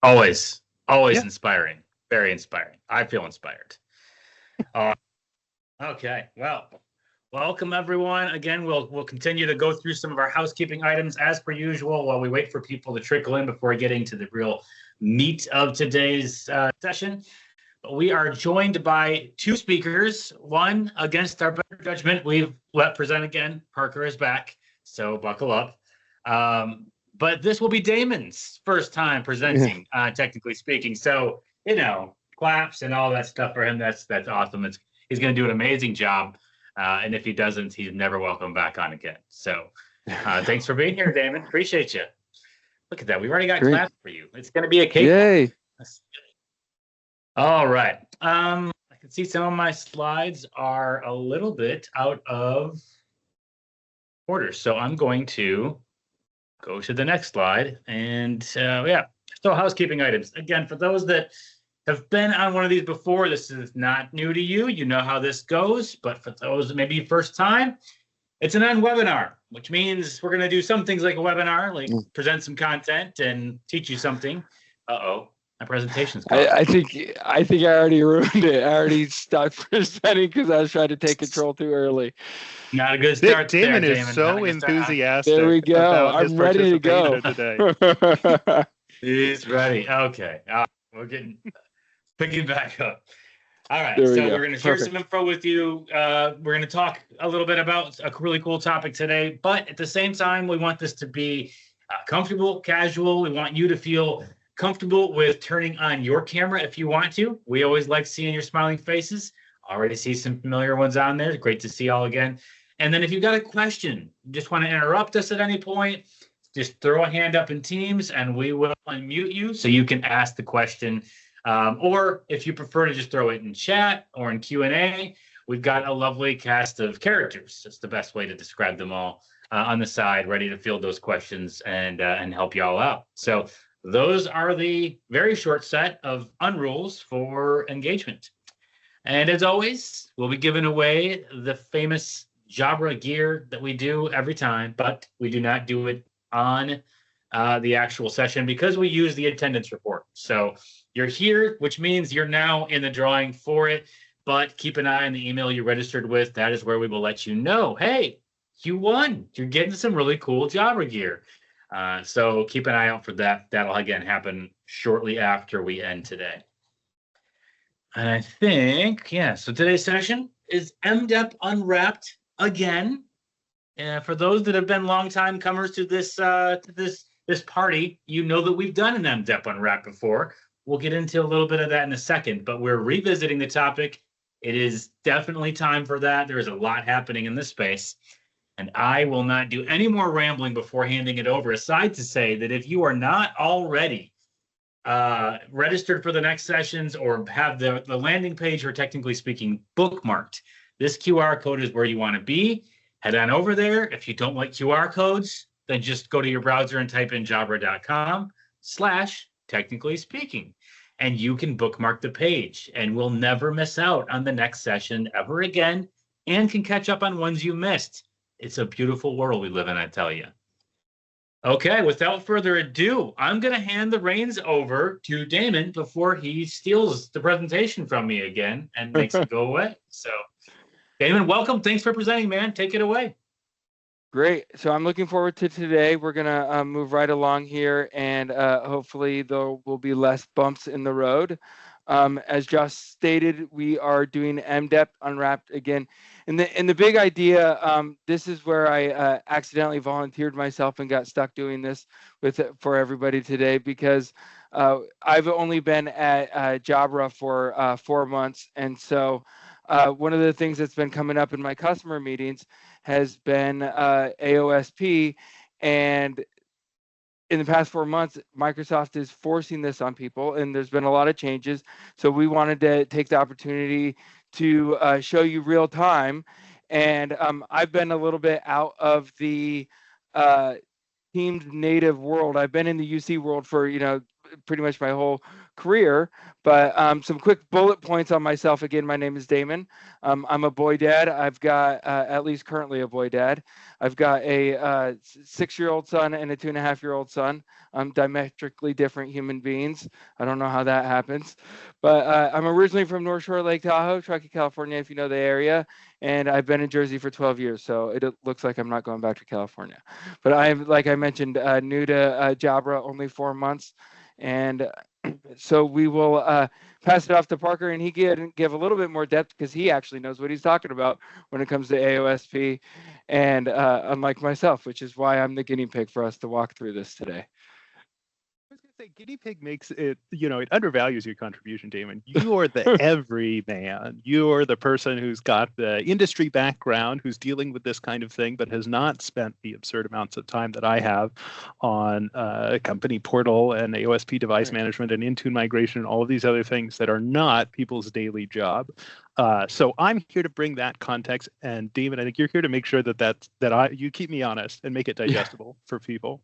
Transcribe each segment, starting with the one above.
Always inspiring. Very inspiring. I feel inspired. Okay. Well, welcome everyone. Again, we'll continue to go through some of our housekeeping items as per usual while we wait for people to trickle in before getting to the real meat of today's session. We are joined by two speakers. One, against our better judgment, we've let present again. Parker is back, so buckle up. But this will be Damon's first time presenting, technically speaking. So, claps and all that stuff for him. That's awesome. He's going to do an amazing job. And if he doesn't, he's never welcome back on again. So thanks for being here, Damon. Appreciate you. Look at that. We've already got claps for you. It's going to be a cake. Yay. All right. I can see some of my slides are a little bit out of order. So I'm going to go to the next slide. And so housekeeping items. Again, for those that have been on one of these before, this is not new to you. You know how this goes. But for those that maybe first time, it's an webinar, which means we're going to do some things like a webinar, like present some content and teach you something. My presentation's gone. I think I already ruined it. I already stopped presenting because I was trying to take control too early. Not a good start. Damon is so enthusiastic. There we go. I'm ready to go today. He's ready. Okay. We're picking back up. All right. We're going to share some info with you. We're going to talk a little bit about a really cool topic today, but at the same time, we want this to be comfortable, casual. We want you to feel comfortable with turning on your camera if you want to. We always like seeing your smiling faces. Already see some familiar ones on there. Great to see y'all again. And then if you've got a question, you just want to interrupt us at any point, just throw a hand up in Teams and we will unmute you so you can ask the question. Or if you prefer to just throw it in chat or in Q&A, we've got a lovely cast of characters. That's the best way to describe them all on the side, ready to field those questions and help y'all out. So those are the very short set of unrules for engagement. And as always, we'll be giving away the famous Jabra gear that we do every time, but we do not do it on the actual session because we use the attendance report. So you're here, which means you're now in the drawing for it, but keep an eye on the email you registered with. That is where we will let you know, hey, you won. You're getting some really cool Jabra gear. So keep an eye out for that. That'll, again, happen shortly after we end today. And I think, so today's session is MDEP Unwrapped again. For those that have been longtime comers to this party, you know that we've done an MDEP Unwrapped before. We'll get into a little bit of that in a second, but we're revisiting the topic. It is definitely time for that. There is a lot happening in this space. And I will not do any more rambling before handing it over, aside to say that if you are not already registered for the next sessions or have the landing page, or technically speaking, bookmarked, this QR code is where you want to be. Head on over there. If you don't like QR codes, then just go to your browser and type in jabra.com/technically speaking. And you can bookmark the page and we'll never miss out on the next session ever again and can catch up on ones you missed. It's a beautiful world we live in, I tell you. Okay, without further ado, I'm going to hand the reins over to Damon before he steals the presentation from me again and makes it go away. So, Damon, welcome. Thanks for presenting, man. Take it away. Great. So I'm looking forward to today. We're going to move right along here, and hopefully there will be less bumps in the road. As Josh stated, we are doing MDEP Unwrapped again. And the big idea, this is where I accidentally volunteered myself and got stuck doing this for everybody today, because I've only been at Jabra for 4 months. And so one of the things that's been coming up in my customer meetings has been AOSP. And in the past 4 months, Microsoft is forcing this on people, and there's been a lot of changes. So we wanted to take the opportunity to show you real time. And I've been a little bit out of the teamed native world. I've been in the UC world for, pretty much my whole career. But some quick bullet points on myself. Again, my name is Damon. I'm a boy dad. I've got at least currently a boy dad. I've got a 6-year-old son and a 2.5-year-old son. Diametrically different human beings. I don't know how that happens. But I'm originally from North Shore, Lake Tahoe, Truckee, California, if you know the area. And I've been in Jersey for 12 years, so it looks like I'm not going back to California. But I'm, like I mentioned, new to Jabra, only 4 months. And so we will pass it off to Parker, and he can give a little bit more depth because he actually knows what he's talking about when it comes to AOSP, and unlike myself, which is why I'm the guinea pig for us to walk through this today. I was going to say, guinea pig makes it, it undervalues your contribution, Damon. You are the everyman. You're the person who's got the industry background, who's dealing with this kind of thing, but has not spent the absurd amounts of time that I have on company portal and AOSP device management and Intune migration and all of these other things that are not people's daily job. So I'm here to bring that context, and Damon, I think you're here to make sure that you keep me honest and make it digestible for people.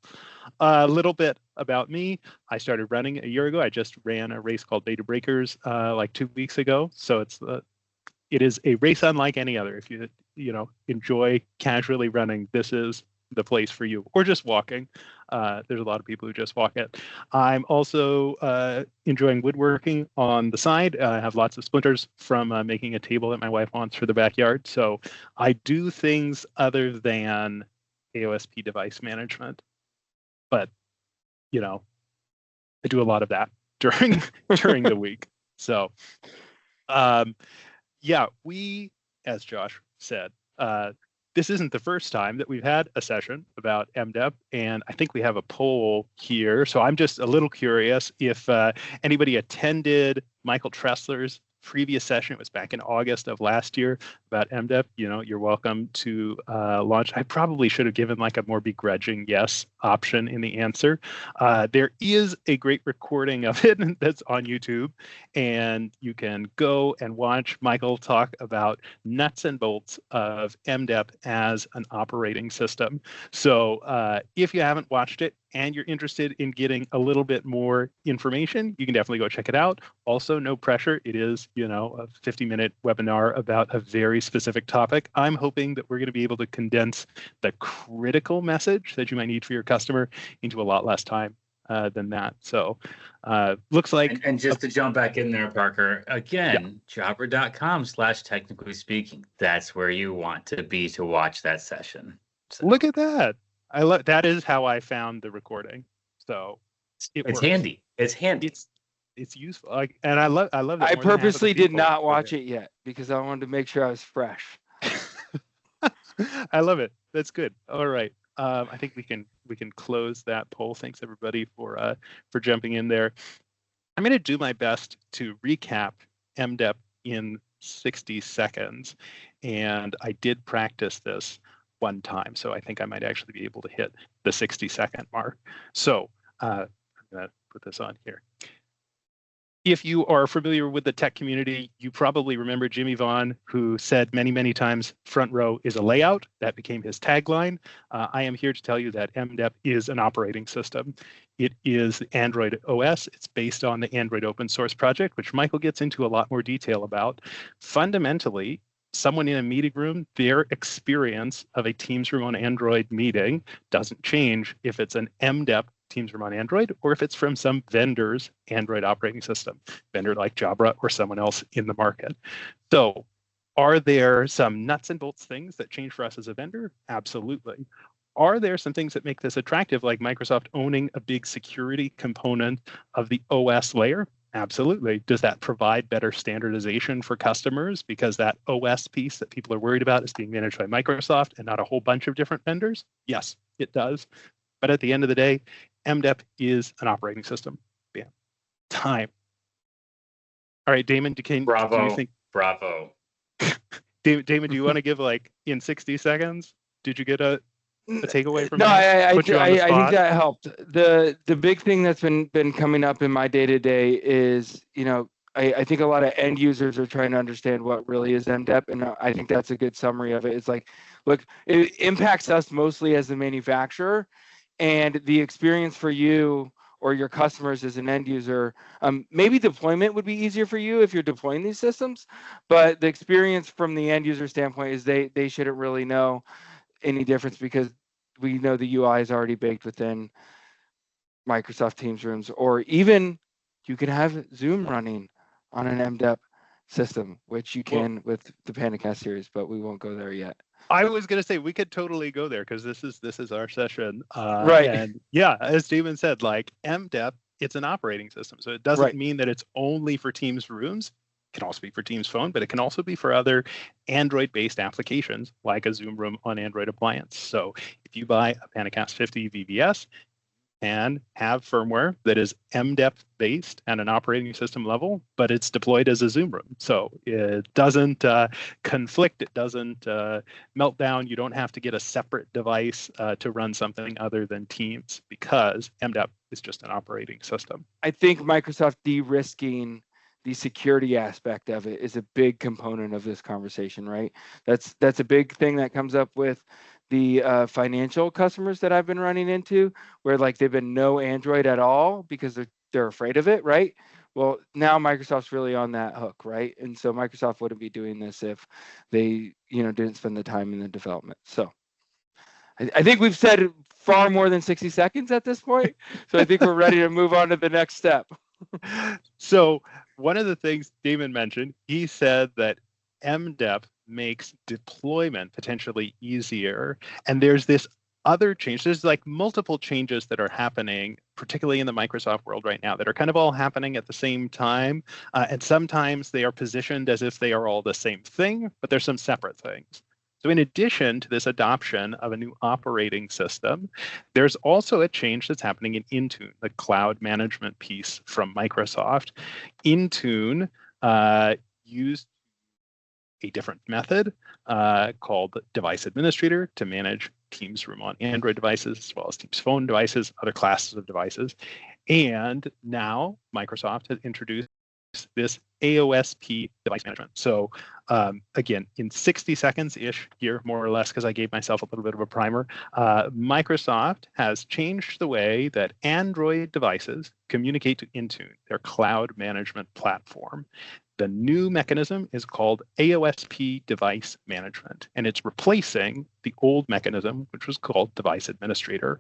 A little bit about me. I started running a year ago. I just ran a race called Beta Breakers like 2 weeks ago. So it is a race unlike any other. If you enjoy casually running, this is the place for you, or just walking. There's a lot of people who just walk it. I'm also enjoying woodworking on the side. I have lots of splinters from making a table that my wife wants for the backyard. So I do things other than AOSP device management, but I do a lot of that during the week. So we, as Josh said, this isn't the first time that we've had a session about MDEP, and I think we have a poll here. So I'm just a little curious if anybody attended Michael Tressler's previous session. It was back in August of last year about MDEP. You're welcome to launch. I probably should have given like a more begrudging yes option in the answer. There is a great recording of it that's on YouTube, and you can go and watch Michael talk about nuts and bolts of MDEP as an operating system. So if you haven't watched it and you're interested in getting a little bit more information, you can definitely go check it out. Also, no pressure. It is, a 50-minute webinar about a very specific topic. I'm hoping that we're going to be able to condense the critical message that you might need for your customer into a lot less time than that. So looks like... And just to jump back in there, Parker, again, jabra.com/technically speaking. That's where you want to be to watch that session. So. Look at that. That is how I found the recording. So it's handy. It's handy. It's useful. And I love it. I purposely did not watch it yet because I wanted to make sure I was fresh. I love it. That's good. All right. I think we can close that poll. Thanks everybody for jumping in there. I'm going to do my best to recap MDEP in 60 seconds, and I did practice this one time, so I think I might actually be able to hit the 60-second mark. So I'm going to put this on here. If you are familiar with the tech community, you probably remember Jimmy Vaughn, who said many, many times, front row is a layout. That became his tagline. I am here to tell you that MDEP is an operating system. It is Android OS. It's based on the Android open source project, which Michael gets into a lot more detail about. Fundamentally, someone in a meeting room, their experience of a Teams Room on Android meeting doesn't change if it's an MDEP Teams Room on Android or if it's from some vendor's Android operating system, vendor like Jabra or someone else in the market. So are there some nuts and bolts things that change for us as a vendor? Absolutely. Are there some things that make this attractive, like Microsoft owning a big security component of the OS layer? Absolutely. Does that provide better standardization for customers because that OS piece that people are worried about is being managed by Microsoft and not a whole bunch of different vendors? Yes, it does. But at the end of the day, MDEP is an operating system. Yeah. Time. All right, Damon, do you think? Bravo. Damon, do you want to give like in 60 seconds? Did you get a takeaway from no, that? I think that helped. The big thing that's been coming up in my day-to-day is, I think a lot of end users are trying to understand what really is MDEP, and I think that's a good summary of it. It's like, look, it impacts us mostly as the manufacturer, and the experience for you or your customers as an end user, maybe deployment would be easier for you if you're deploying these systems, but the experience from the end user standpoint is they shouldn't really know any difference, because we know the UI is already baked within Microsoft Teams rooms, or even you can have Zoom running on an MDEP system, which you can with the PanaCast series, but we won't go there yet. I was going to say we could totally go there because this is our session. Right. And yeah, as Steven said, like MDEP, it's an operating system. So it doesn't mean that it's only for Teams rooms. It can also be for Teams Phone, but it can also be for other Android-based applications like a Zoom room on Android appliance. So if you buy a PanaCast 50 VBS and have firmware that is MDEP based at an operating system level, but it's deployed as a Zoom room. So it doesn't conflict, it doesn't melt down. You don't have to get a separate device to run something other than Teams, because MDEP is just an operating system. I think Microsoft de-risking the security aspect of it is a big component of this conversation, right? That's a big thing that comes up with the financial customers that I've been running into, where like they've been no Android at all because they're afraid of it, right? Well, now Microsoft's really on that hook, right? And so Microsoft wouldn't be doing this if they, didn't spend the time in the development. So I think we've said far more than 60 seconds at this point. So I think we're ready to move on to the next step. So one of the things Damon mentioned, he said that MDEP makes deployment potentially easier. And there's this other change. There's like multiple changes that are happening, particularly in the Microsoft world right now, that are kind of all happening at the same time. And sometimes they are positioned as if they are all the same thing, but there's some separate things. So in addition to this adoption of a new operating system, there's also a change that's happening in Intune, the cloud management piece from Microsoft. Intune used a different method called Device Administrator to manage Teams Room on Android devices, as well as Teams Phone devices, other classes of devices. And now Microsoft has introduced this AOSP device management. So again, in 60 seconds-ish here, more or less, because I gave myself a little bit of a primer, Microsoft has changed the way that Android devices communicate to Intune, their cloud management platform. The new mechanism is called AOSP device management, and it's replacing the old mechanism, which was called Device Administrator.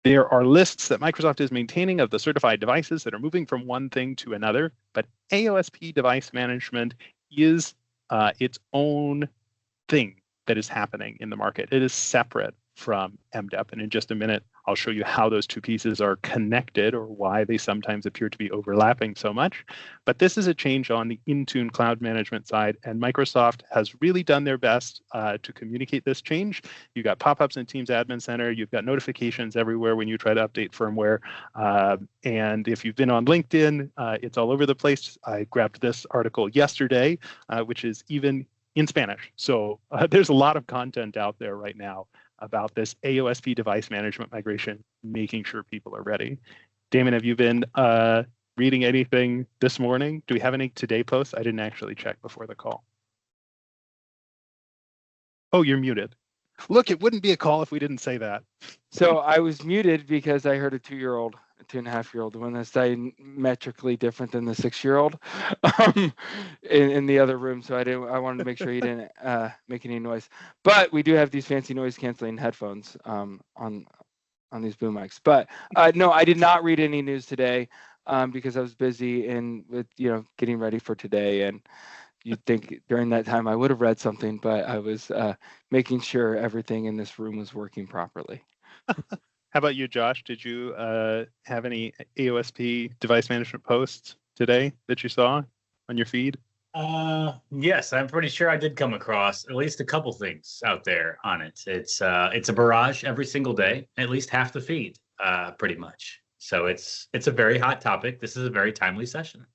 There are lists that Microsoft is maintaining of the certified devices that are moving from one thing to another, but AOSP device management is its own thing that is happening in the market. It is separate from MDEP, and in just a minute, I'll show you how those two pieces are connected or why they sometimes appear to be overlapping so much. But this is a change on the Intune cloud management side, and Microsoft has really done their best to communicate this change. You've got pop-ups in Teams Admin Center, you've got notifications everywhere when you try to update firmware. And if you've been on LinkedIn, it's all over the place. I grabbed this article yesterday, which is even in Spanish. So there's a lot of content out there right now about this AOSP device management migration, making sure people are ready. Damon, have you been reading anything this morning? Do we have any today posts? I didn't actually check before the call. Oh, you're muted. Look, it wouldn't be a call if we didn't say that. So I was muted because I heard a 2-year-old, a 2.5-year-old, the one that's diametrically different than the 6-year-old in the other room. So I wanted to make sure he didn't make any noise. But we do have these fancy noise canceling headphones on these boom mics. But no, I did not read any news today because I was busy with getting ready for today. And you'd think during that time I would have read something, but I was making sure everything in this room was working properly. How about you, Josh? Did you have any AOSP device management posts today that you saw on your feed? Yes, I'm pretty sure I did come across at least a couple things out there on it. It's a barrage every single day, at least half the feed, pretty much. So it's a very hot topic. This is a very timely session.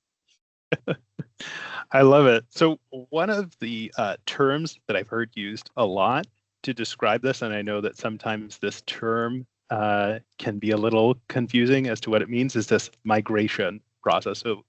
I love it. So one of the terms that I've heard used a lot to describe this, and I know that sometimes this term can be a little confusing as to what it means, is this migration process. So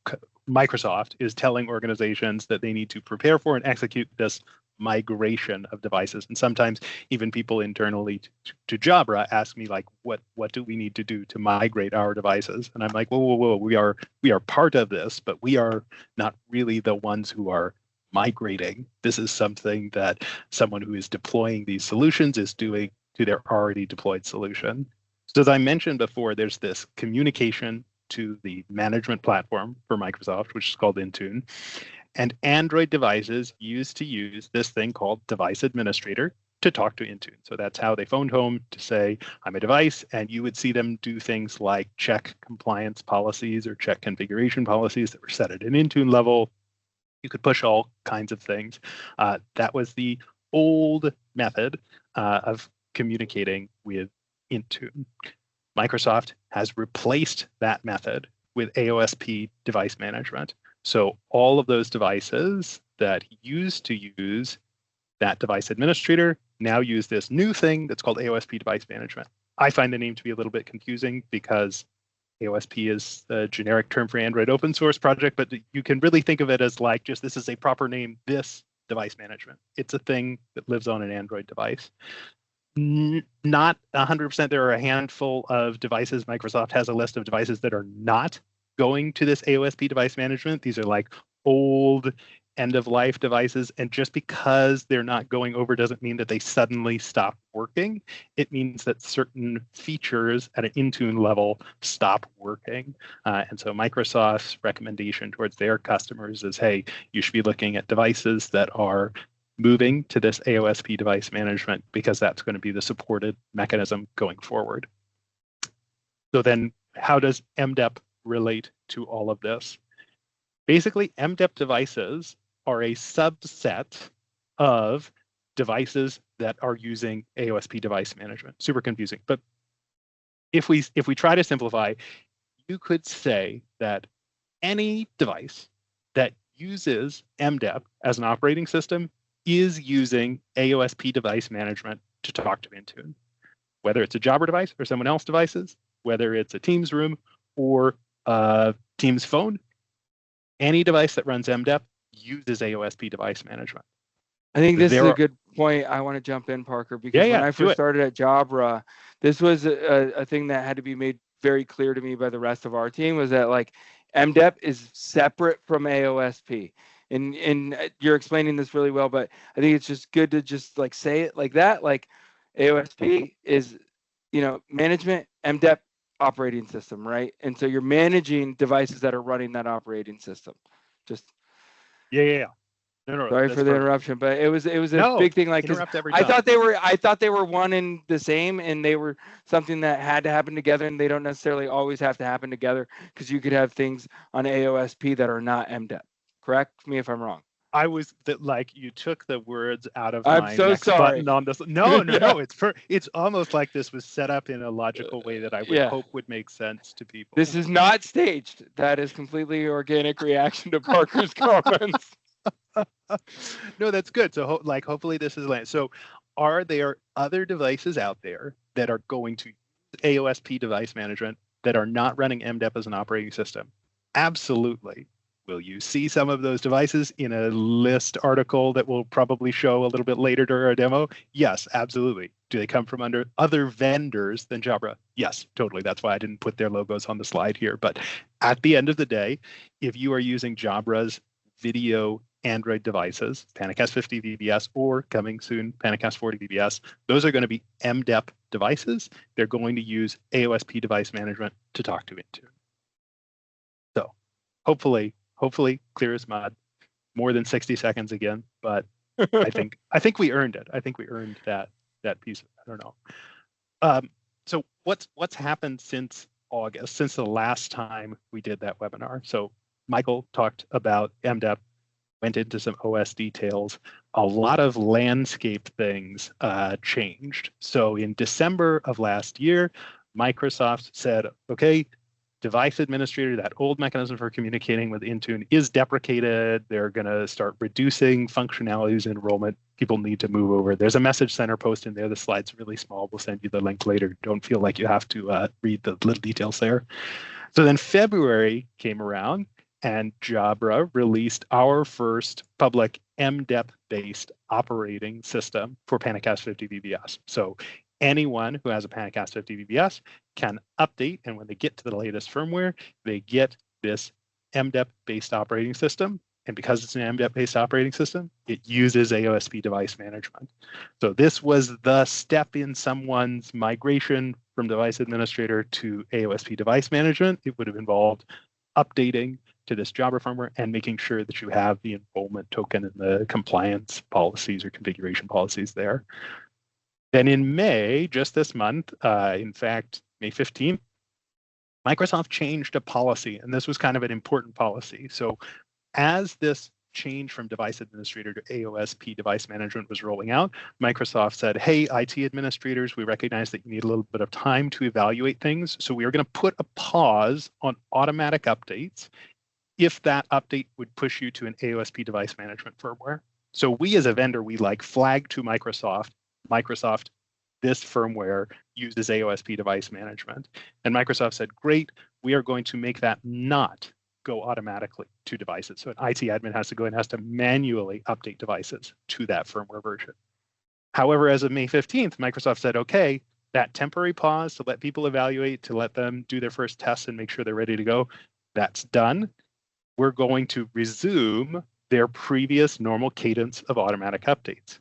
Microsoft is telling organizations that they need to prepare for and execute this migration of devices. And sometimes even people internally to Jabra ask me, like, what do we need to do to migrate our devices? And I'm like, whoa, we are part of this, but we are not really the ones who are migrating. This is something that someone who is deploying these solutions is doing to their already deployed solution. So as I mentioned before, there's this communication to the management platform for Microsoft, which is called Intune. And Android devices used to use this thing called Device Administrator to talk to Intune. So that's how they phoned home to say, I'm a device, and you would see them do things like check compliance policies or check configuration policies that were set at an Intune level. You could push all kinds of things. That was the old method of communicating with Intune. Microsoft has replaced that method with AOSP device management. So all of those devices that used to use that device administrator now use this new thing that's called AOSP device management. I find the name to be a little bit confusing because AOSP is a generic term for Android open source project, but you can really think of it as like just this is a proper name, this device management. It's a thing that lives on an Android device. Not 100%. There are a handful of devices. Microsoft has a list of devices that are not going to this AOSP device management. These are like old end-of-life devices. And just because they're not going over doesn't mean that they suddenly stop working. It means that certain features at an Intune level stop working. And so Microsoft's recommendation towards their customers is, hey, you should be looking at devices that are moving to this AOSP device management because that's going to be the supported mechanism going forward. So then how does MDEP relate to all of this? Basically, MDEP devices are a subset of devices that are using AOSP device management. Super confusing. But if we try to simplify, you could say that any device that uses MDEP as an operating system is using AOSP device management to talk to Intune. Whether it's a Jabra device or someone else's devices, whether it's a Teams room or a Teams phone, any device that runs MDEP uses AOSP device management. I think this is a good point. I want to jump in, Parker, because when I first started at Jabra, this was a thing that had to be made very clear to me by the rest of our team, was that like MDEP is separate from AOSP. And you're explaining this really well, but I think it's just good to just like say it like that. Like AOSP is, management, MDEP operating system, right? And so you're managing devices that are running that operating system. Just No, sorry for the interruption, but it was a big thing. Like I thought they were one and the same, and they were something that had to happen together, and they don't necessarily always have to happen together because you could have things on AOSP that are not MDEP. Correct me if I'm wrong. I was like you took the words out of I'm my so next sorry. button on this. No. It's almost like this was set up in a logical way that I would hope would make sense to people. This is not staged. That is completely organic reaction to Parker's comments. No, that's good. So hopefully this is land. So are there other devices out there that are going to use AOSP device management that are not running MDEP as an operating system? Absolutely. Will you see some of those devices in a list article that we'll probably show a little bit later during our demo? Yes, absolutely. Do they come from under other vendors than Jabra? Yes, totally. That's why I didn't put their logos on the slide here. But at the end of the day, if you are using Jabra's video Android devices, PanaCast 50 VBS or coming soon, PanaCast 40 VBS, those are going to be MDEP devices. They're going to use AOSP device management to talk to Intune. So hopefully clear as mud. More than 60 seconds again, but I think we earned it. I think we earned that piece. I don't know. So what's happened since August, since the last time we did that webinar? So Michael talked about MDEP, went into some OS details. A lot of landscape things changed. So in December of last year, Microsoft said, okay, device administrator, that old mechanism for communicating with Intune, is deprecated. They're going to start reducing functionalities in enrollment. People need to move over. There's a message center post in there. The slide's really small. We'll send you the link later. Don't feel like you have to read the little details there. So then February came around, and Jabra released our first public MDEP-based operating system for PanaCast 50 VBS. So anyone who has a PanaCast 50 VBS can update, and when they get to the latest firmware, they get this MDEP-based operating system. And because it's an MDEP-based operating system, it uses AOSP device management. So this was the step in someone's migration from device administrator to AOSP device management. It would have involved updating to this Jabra firmware and making sure that you have the enrollment token and the compliance policies or configuration policies there. Then in May, just this month, in fact, May 15th, Microsoft changed a policy, and this was kind of an important policy. So as this change from device administrator to AOSP device management was rolling out, Microsoft said, hey, IT administrators, we recognize that you need a little bit of time to evaluate things. So we are going to put a pause on automatic updates if that update would push you to an AOSP device management firmware. So we as a vendor, we flag to Microsoft, this firmware uses AOSP device management. And Microsoft said, great, we are going to make that not go automatically to devices. So an IT admin has to go and has to manually update devices to that firmware version. However, as of May 15th, Microsoft said, okay, that temporary pause to let people evaluate, to let them do their first tests and make sure they're ready to go, that's done. We're going to resume their previous normal cadence of automatic updates.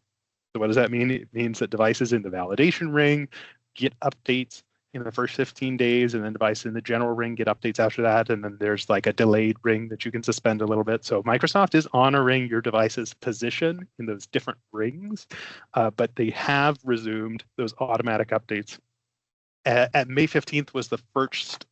So what does that mean? It means that devices in the validation ring get updates in the first 15 days, and then devices in the general ring get updates after that, and then there's a delayed ring that you can suspend a little bit. So Microsoft is honoring your device's position in those different rings, but they have resumed those automatic updates. At May 15th was the first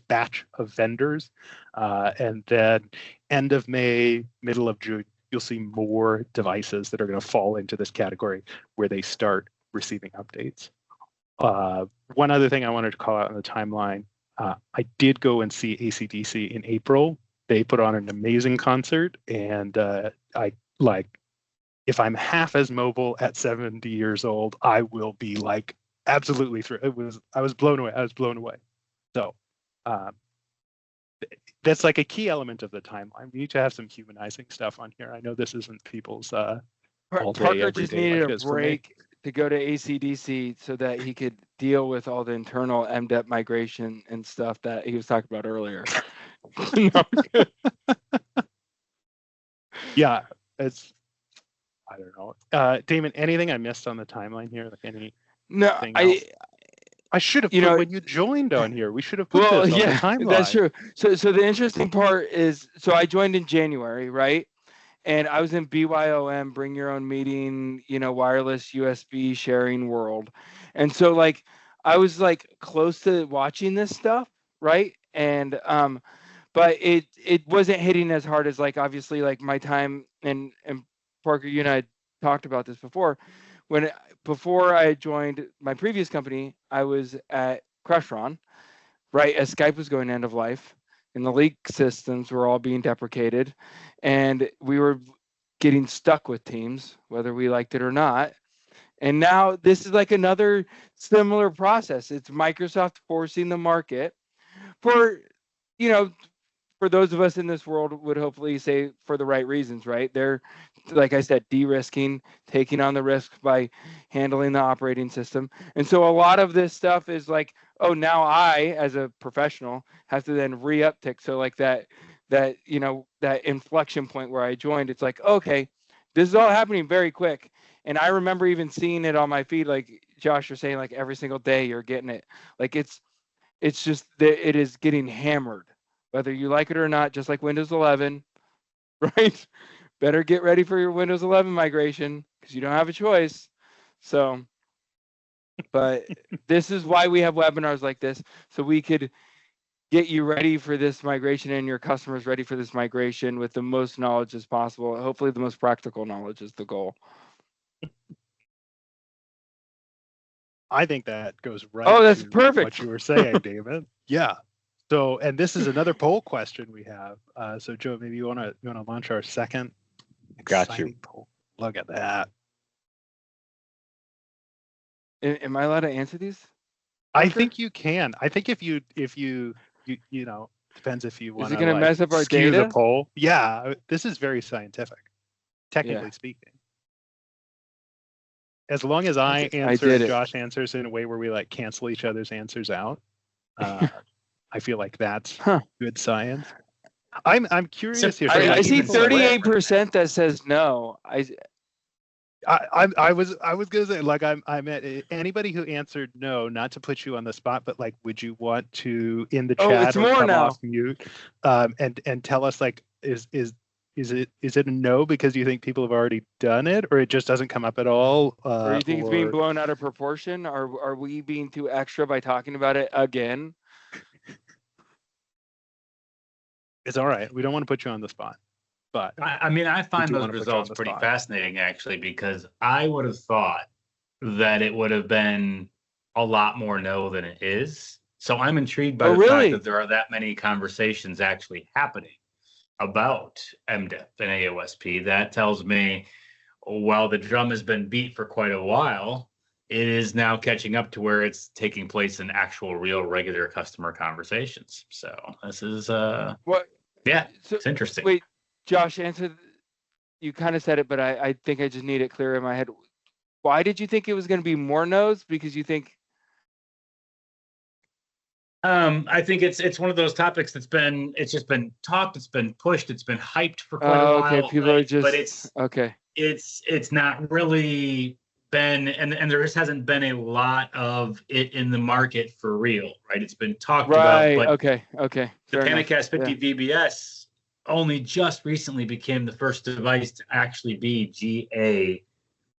batch of vendors, and then end of May, middle of June, you'll see more devices that are going to fall into this category where they start receiving updates. One other thing I wanted to call out on the timeline, I did go and see AC/DC in April. They put on an amazing concert, and if I'm half as mobile at 70 years old, I will be absolutely thrilled. I was blown away. So that's a key element of the timeline. We need to have some humanizing stuff on here. I know this isn't people's all day, Parker just needed a break to go to AC/DC so that he could deal with all the internal MDEP migration and stuff that he was talking about earlier. Yeah, it's, I don't know. Damon, anything I missed on the timeline here? No, I should have put when you joined on here. We should have put this on the timeline. That's true. So the interesting part is, so I joined in January, right? And I was in BYOM, bring your own meeting, wireless USB sharing world. And so I was close to watching this stuff, right? And but it wasn't hitting as hard as obviously my time, and Parker, you and I talked about this before. Before I joined my previous company, I was at Crestron, right, as Skype was going end of life, and the leak systems were all being deprecated, and we were getting stuck with Teams, whether we liked it or not. And now this is another similar process. It's Microsoft forcing the market for those of us in this world would hopefully say for the right reasons, right? They're, like I said, de-risking, taking on the risk by handling the operating system. And so a lot of this stuff is oh, now I, as a professional, have to then re-uptick. So that inflection point where I joined, it's okay, this is all happening very quick. And I remember even seeing it on my feed, Josh, you're saying, every single day you're getting it. It's just that it is getting hammered, whether you like it or not, just like Windows 11, right? Better get ready for your Windows 11 migration because you don't have a choice. So, but this is why we have webinars like this, so we could get you ready for this migration and your customers ready for this migration with the most knowledge as possible. Hopefully the most practical knowledge is the goal. I think that goes right. Oh, that's perfect. What you were saying, David. Yeah. So, and this is another poll question we have. So, Joe, maybe you want to launch our second. Got you. Poll. Look at that. Am I allowed to answer these? I think you can. I think if you Depends if you want Is it going to mess up our skew data? the poll. Yeah, this is very scientific, technically speaking. As long as I answer and Josh answers in a way where we like cancel each other's answers out, I feel like that's good science. I'm curious here. I see 38% that says no. I was gonna say, like, I meant anybody who answered no, not to put you on the spot, but like, would you want to in the chat or come off mute and tell us, like, is it a no because you think people have already done it, or it just doesn't come up at all? Or you think it's being blown out of proportion? Are we being too extra by talking about it again? It's all right. We don't want to put you on the spot. But I mean, I find those results pretty fascinating, actually, because I would have thought that it would have been a lot more no than it is. So I'm intrigued by the fact that there are that many conversations actually happening about MDEP and AOSP. That tells me, while the drum has been beat for quite a while, it is now catching up to where it's taking place in actual, real, regular customer conversations. So this is it's interesting. Wait. Josh, you kind of said it, but I think I just need it clear in my head. Why did you think it was going to be more no's? Because you think... I think it's one of those topics it's just been talked, it's been pushed, it's been hyped for quite a while. Okay, people are just... But it's not really been, and there just hasn't been a lot of it in the market for real, right? It's been talked about. But okay. The PanaCast 50 VBS only just recently became the first device to actually be GA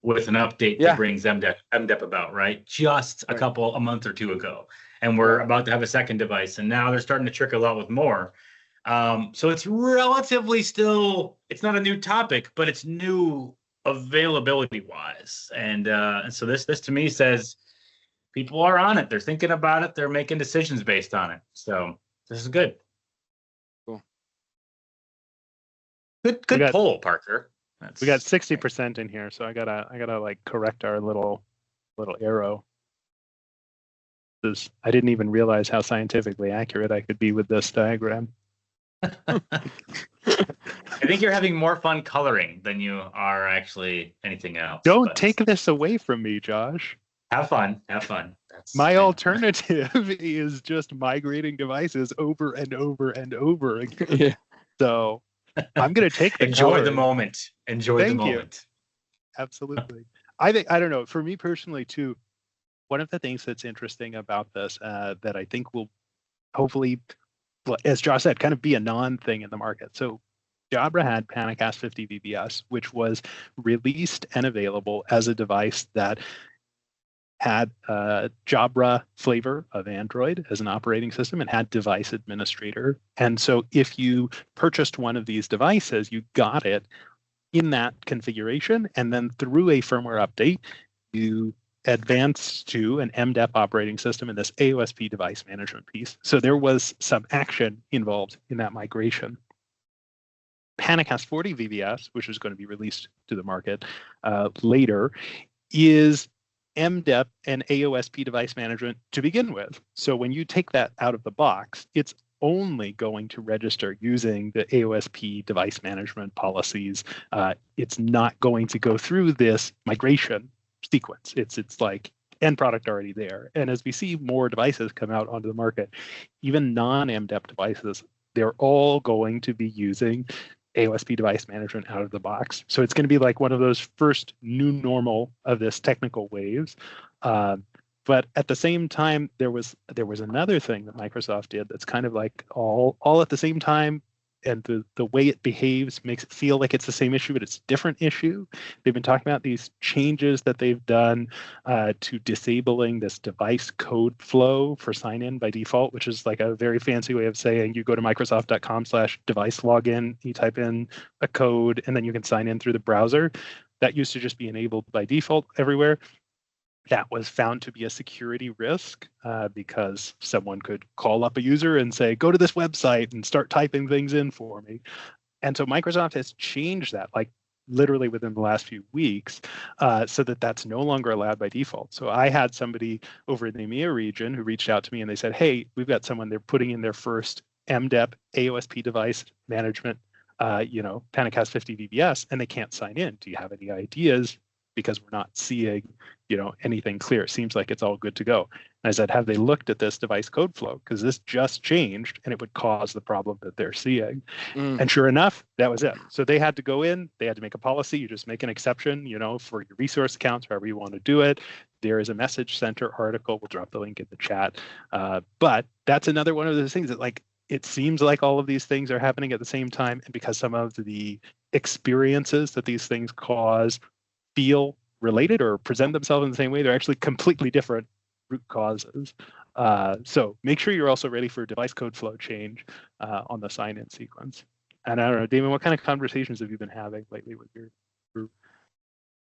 with an update that brings MDEP about, right? Just a month or two ago. And we're about to have a second device, and now they're starting to trickle out with more. So it's relatively still, it's not a new topic, but it's new availability wise. And so this to me says people are on it. They're thinking about it. They're making decisions based on it. So this is good. Good poll, Parker. We got 60% in here, so I gotta like correct our little arrow. I didn't even realize how scientifically accurate I could be with this diagram. I think you're having more fun coloring than you are actually anything else. Don't take this away from me, Josh. Have fun. My alternative is just migrating devices over and over and over again. Yeah. So I'm going to take the Enjoy the moment. Enjoy the moment. Absolutely. I don't know. For me personally, too, one of the things that's interesting about this that I think will hopefully, as Josh said, kind of be a non-thing in the market. So Jabra had PanaCast 50 VBS, which was released and available as a device that had Jabra flavor of Android as an operating system and had device administrator. And so if you purchased one of these devices, you got it in that configuration. And then through a firmware update, you advanced to an MDEP operating system in this AOSP device management piece. So there was some action involved in that migration. PanaCast 40 VBS, which is going to be released to the market later, is MDEP and AOSP device management to begin with. So when you take that out of the box, it's only going to register using the AOSP device management policies. It's not going to go through this migration sequence. It's like end product already there. And as we see more devices come out onto the market, even non-MDEP devices, they're all going to be using AOSP device management out of the box. So it's going to be like one of those first new normal of this technical waves. But at the same time, there was another thing that Microsoft did that's kind of like all at the same time, and the way it behaves makes it feel like it's the same issue, but it's a different issue. They've been talking about these changes that they've done to disabling this device code flow for sign-in by default, which is like a very fancy way of saying you go to microsoft.com/device login, you type in a code, and then you can sign in through the browser. That used to just be enabled by default everywhere. That was found to be a security risk because someone could call up a user and say, go to this website and start typing things in for me. And so Microsoft has changed that, like literally within the last few weeks, so that that's no longer allowed by default. So I had somebody over in the EMEA region who reached out to me and they said, hey, we've got someone, they're putting in their first MDEP AOSP device management, PanaCast 50 VBS, and they can't sign in. Do you have any ideas? Because we're not seeing, anything clear. It seems like it's all good to go. And I said, have they looked at this device code flow? Because this just changed and it would cause the problem that they're seeing. And sure enough, that was it. So they had to go in, they had to make a policy. You just make an exception, for your resource accounts, however you want to do it. There is a message center article. We'll drop the link in the chat. But that's another one of those things that it seems like all of these things are happening at the same time. And because some of the experiences that these things cause feel related or present themselves in the same way, they're actually completely different root causes. So make sure you're also ready for device code flow change on the sign-in sequence. And I don't know, Damon, what kind of conversations have you been having lately with your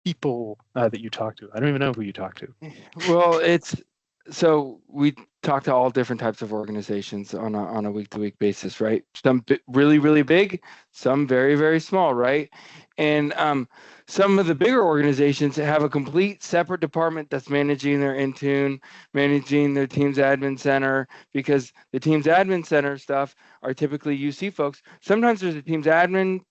people that you talk to? I don't even know who you talk to. Well, so we talk to all different types of organizations on a week-to-week basis, right? Some really, really big, some very, very small, right? And some of the bigger organizations have a complete separate department that's managing their Intune, managing their Teams Admin Center, because the Teams Admin Center stuff are typically UC folks. Sometimes there's a Teams Admin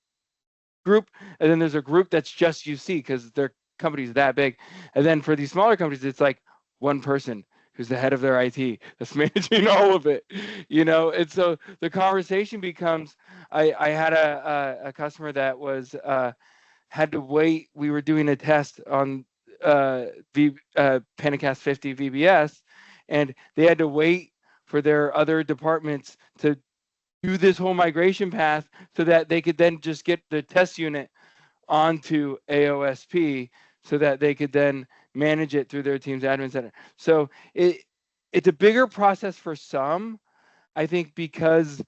group, and then there's a group that's just UC because their company's that big. And then for these smaller companies, it's like one person who's the head of their IT that's managing all of it, And so the conversation becomes, I had a customer that was had to wait. We were doing a test on PanaCast 50 VBS, and they had to wait for their other departments to do this whole migration path so that they could then just get the test unit onto AOSP so that they could then manage it through their Teams Admin Center. So it's a bigger process for some, I think, because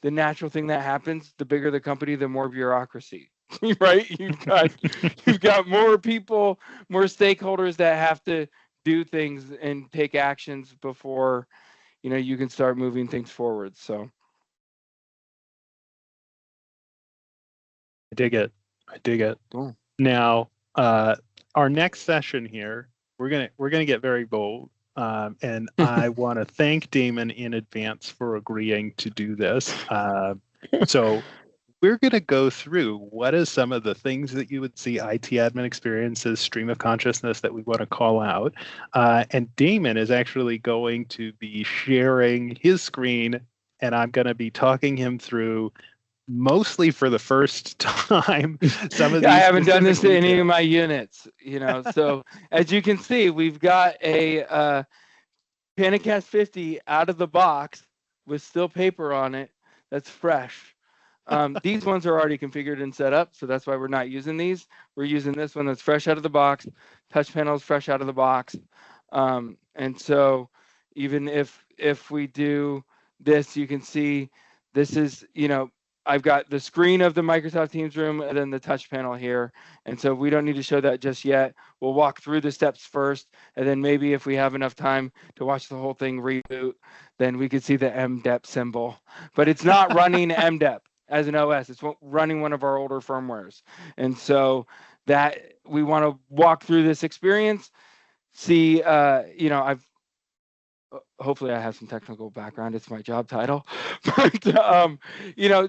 the natural thing that happens, the bigger the company, the more bureaucracy, right? You've got more people, more stakeholders that have to do things and take actions before, you can start moving things forward. So I dig it. Cool. Now, our next session here, we're gonna get very bold, and I want to thank Damon in advance for agreeing to do this. So we're gonna go through what is some of the things that you would see IT admin experiences, stream of consciousness that we want to call out, and Damon is actually going to be sharing his screen, and I'm going to be talking him through, mostly for the first time, some of these. I haven't done this to any of my units, So as you can see, we've got a PanaCast 50 out of the box with still paper on it. That's fresh. These ones are already configured and set up, so that's why we're not using these. We're using this one that's fresh out of the box. Touch panel is fresh out of the box, and so even if we do this, you can see this is I've got the screen of the Microsoft Teams room and then the touch panel here. And so we don't need to show that just yet. We'll walk through the steps first. And then maybe if we have enough time to watch the whole thing reboot, then we could see the MDEP symbol. But it's not running MDEP as an OS. It's running one of our older firmwares. And so that we want to walk through this experience, see, hopefully I have some technical background. It's my job title, but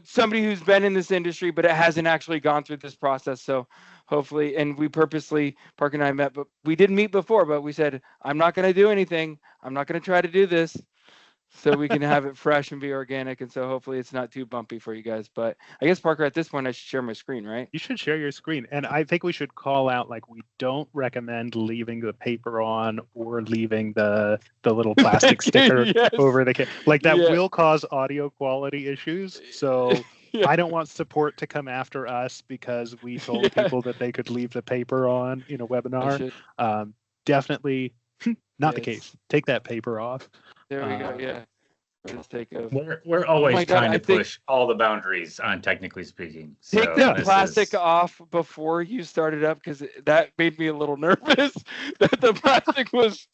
somebody who's been in this industry, but it hasn't actually gone through this process. So hopefully, and we purposely, Parker and I met, but we didn't meet before, but we said, I'm not going to do anything. I'm not going to try to do this. So we can have it fresh and be organic. And so hopefully it's not too bumpy for you guys. But I guess, Parker, at this point, I should share my screen, right? You should share your screen. And I think we should call out, we don't recommend leaving the paper on or leaving the little plastic sticker over the that will cause audio quality issues. So I don't want support to come after us because we told people that they could leave the paper on in a webinar. Definitely not the case. Take that paper off. There we go. Yeah. We're always trying to push all the boundaries on technically speaking. Take the plastic off before you started up, because that made me a little nervous that the plastic was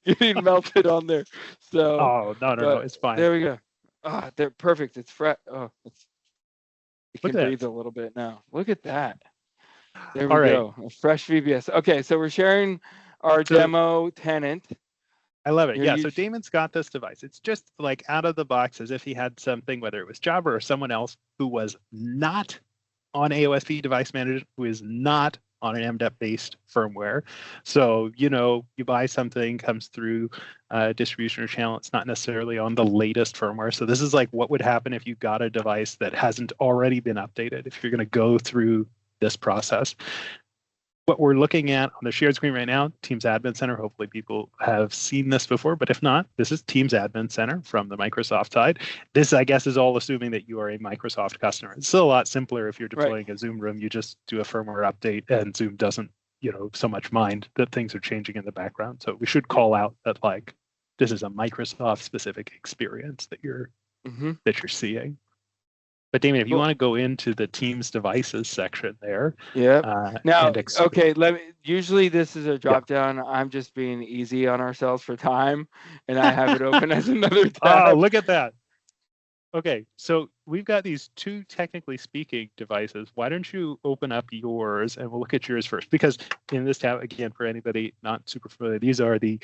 getting melted on there. So no, it's fine. There we go. They're perfect. It's fresh. You can breathe a little bit now. Look at that. There we go. A fresh VBS. Okay, so we're sharing our demo tenant. I love it. Yeah, so Damon's got this device. It's just like out of the box as if he had something, whether it was Jabra or someone else who was not on AOSP device management, who is not on an MDEP-based firmware. So, you buy something, comes through distribution or channel, it's not necessarily on the latest firmware. So this is like what would happen if you got a device that hasn't already been updated, if you're going to go through this process. What we're looking at on the shared screen right now, Teams Admin Center, hopefully people have seen this before, but if not, this is Teams Admin Center from the Microsoft side. This, I guess, is all assuming that you are a Microsoft customer. It's still a lot simpler if you're deploying a Zoom room. You just do a firmware update and Zoom doesn't, so much mind that things are changing in the background. So we should call out that this is a Microsoft specific experience that you're seeing. But Damien, if you want to go into the Teams devices section there. Yeah. Now, okay, usually this is a drop down. I'm just being easy on ourselves for time, and I have it open as another tab. Oh, look at that. Okay, so we've got these two technically speaking devices. Why don't you open up yours and we'll look at yours first? Because in this tab, again, for anybody not super familiar, these are the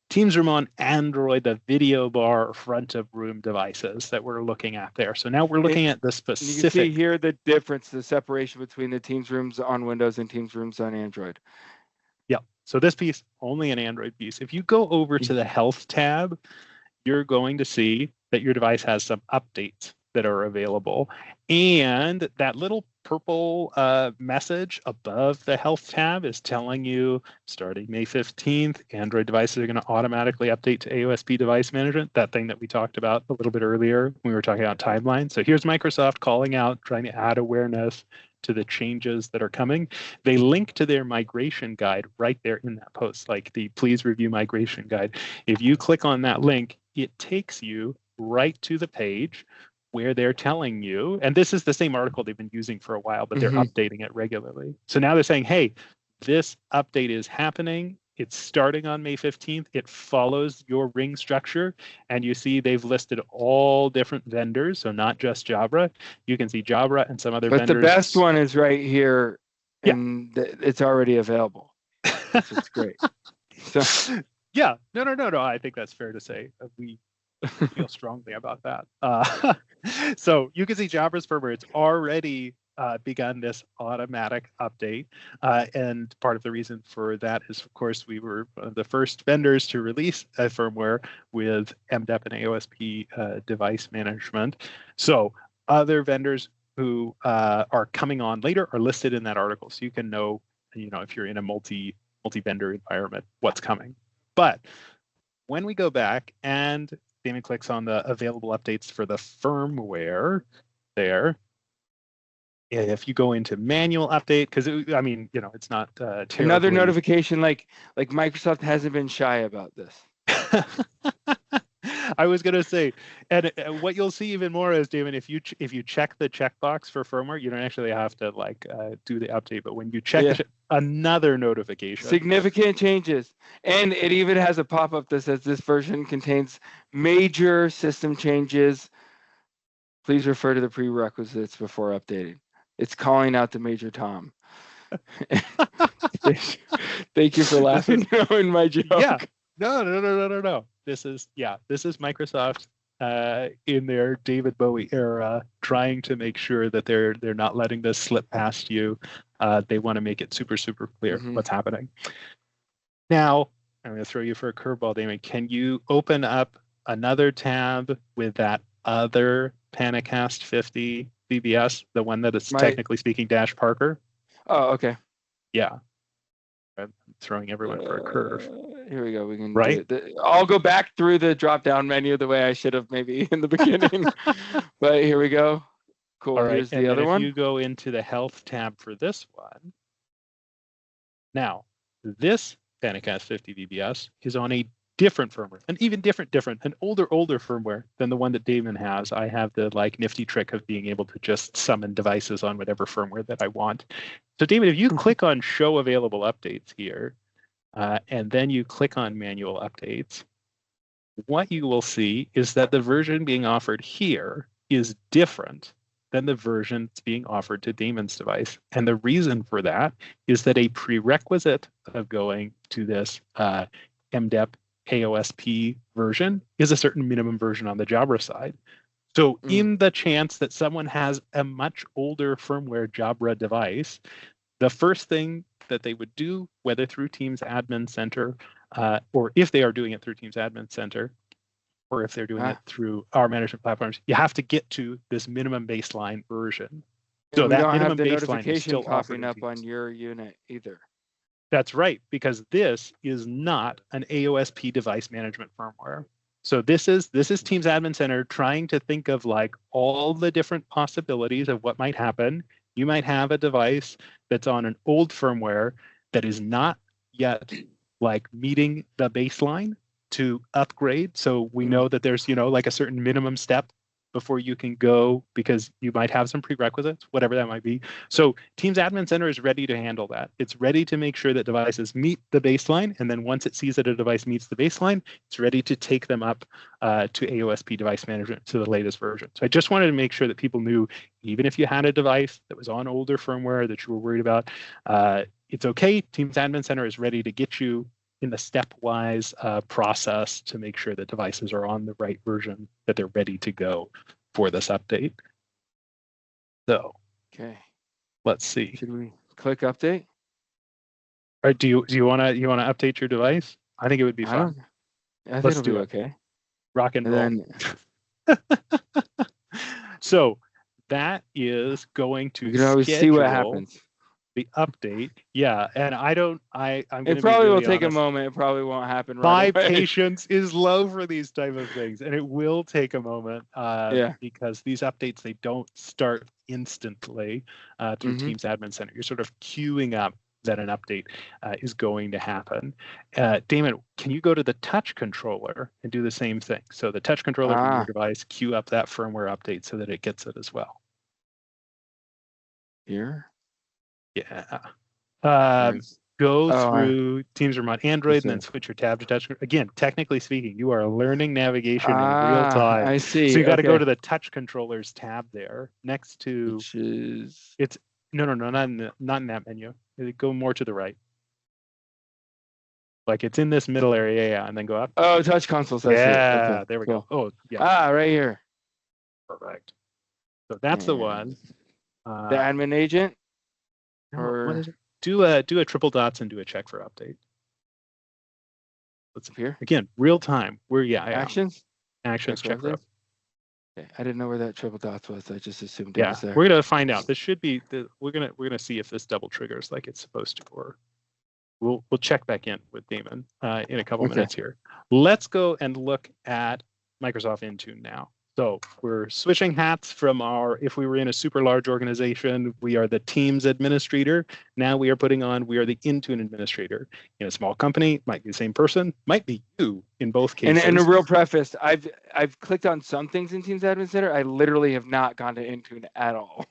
Teams Room on Android, the video bar front of room devices that we're looking at there. So now we're looking at the specific. You can see here the difference, the separation between the Teams Rooms on Windows and Teams Rooms on Android. Yeah. So this piece, only an Android piece. If you go over to the Health tab, you're going to see that your device has some updates that are available. And that little purple message above the Health tab is telling you, starting May 15th, Android devices are going to automatically update to AOSP device management, that thing that we talked about a little bit earlier when we were talking about timeline. So here's Microsoft calling out, trying to add awareness to the changes that are coming. They link to their migration guide right there in that post, like the please review migration guide. If you click on that link, it takes you right to the page where they're telling you, and this is the same article they've been using for a while, but they're updating it regularly. So now they're saying, hey, this update is happening. It's starting on May 15th. It follows your ring structure. And you see they've listed all different vendors, so not just Jabra. You can see Jabra and some other vendors. But the best one is right here, and it's already available. It's great. So. Yeah, no. I think that's fair to say. We feel strongly about that. So you can see Jabra's firmware. It's already begun this automatic update. And part of the reason for that is, of course, we were one of the first vendors to release a firmware with MDEP and AOSP device management. So other vendors who are coming on later are listed in that article. So you can know, if you're in a multi-vendor environment, what's coming. But when we go back and Damon clicks on the available updates for the firmware there, if you go into manual update, because it's not terribly... Another notification, like Microsoft hasn't been shy about this. I was going to say, and what you'll see even more is, Damon, if you check the checkbox for firmware, you don't actually have to do the update, but when you check another notification, significant changes, and it even has a pop-up that says this version contains major system changes. Please refer to the prerequisites before updating. It's calling out to Major Tom. Thank you for laughing in my joke. Yeah. No. This is Microsoft in their David Bowie era, trying to make sure that they're not letting this slip past you. They want to make it super, super clear what's happening. Now, I'm going to throw you for a curveball, Damon. Can you open up another tab with that other PanaCast 50 VBS, the one that is technically speaking Dash Parker? Oh, okay. Yeah. I'm throwing everyone for a curve. Here we go. We can do it. I'll go back through the drop-down menu the way I should have maybe in the beginning. But here we go. Cool. All right. Here's the other one. If you go into the Health tab for this one, now this PanaCast 50 VBS is on a different firmware, an even different, an older firmware than the one that Damon has. I have the nifty trick of being able to just summon devices on whatever firmware that I want. So Damon, if you click on Show Available Updates here, and then you click on Manual Updates, what you will see is that the version being offered here is different than the version that's being offered to Damon's device. And the reason for that is that a prerequisite of going to this MDEP AOSP version is a certain minimum version on the Jabra side. So in the chance that someone has a much older firmware Jabra device, the first thing that they would do, whether through Teams Admin Center, or if they are doing it through Teams Admin Center, or if they're doing it through our management platforms, you have to get to this minimum baseline version. So and we that don't minimum have the baseline is notification still popping offered up on your unit either. That's right, because this is not an AOSP device management firmware. So this is Teams Admin Center trying to think of like all the different possibilities of what might happen. You might have a device that's on an old firmware that is not yet like meeting the baseline to upgrade. So we know that there's, like a certain minimum step before you can go, because you might have some prerequisites, whatever that might be. So Teams Admin Center is ready to handle that. It's ready to make sure that devices meet the baseline. And then once it sees that a device meets the baseline, it's ready to take them up to AOSP device management, to the latest version. So I just wanted to make sure that people knew, even if you had a device that was on older firmware that you were worried about, it's okay. Teams Admin Center is ready to get you in the stepwise process to make sure that devices are on the right version, that they're ready to go for this update. So, okay, let's see. Should we click update? Or do you want to update your device? I think it would be fun. I think Let's it'll do be it. okay. Rock and roll. Then So that is going to you can always see what happens. The update, yeah, and I'm going to It probably be will really take honest. a moment. It probably won't happen My right away. patience is low for these type of things, and it will take a moment because these updates, they don't start instantly through Teams Admin Center. You're sort of queuing up that an update is going to happen. Damon, can you go to the touch controller and do the same thing? So the touch controller from your device, queue up that firmware update so that it gets it as well. Here? Yeah. Go through Teams Remote Android and then switch your tab to touch. Again, technically speaking, you are learning navigation in real time. I see. So you got to go to the touch controllers tab there next to. Which is. It's no, not in that menu. Go more to the right. Like it's in this middle area, and then go up. Oh, touch consoles. Yeah, there we go. Oh, yeah. Right here. Perfect. So that's the one. The admin agent. What is it? Do a triple dots and do a check for update. Let's here again, real time. Actions check for update. Okay. I didn't know where that triple dots was. I just assumed it was there. We're gonna find out. This should be we're gonna see if this double triggers like it's supposed to, or we'll check back in with Damon in a couple minutes here. Let's go and look at Microsoft Intune now. So we're switching hats from if we were in a super large organization, we are the Teams administrator. Now we are we are the Intune administrator. In a small company, might be the same person, might be you in both cases. And a real preface, I've clicked on some things in Teams Admin Center. I literally have not gone to Intune at all.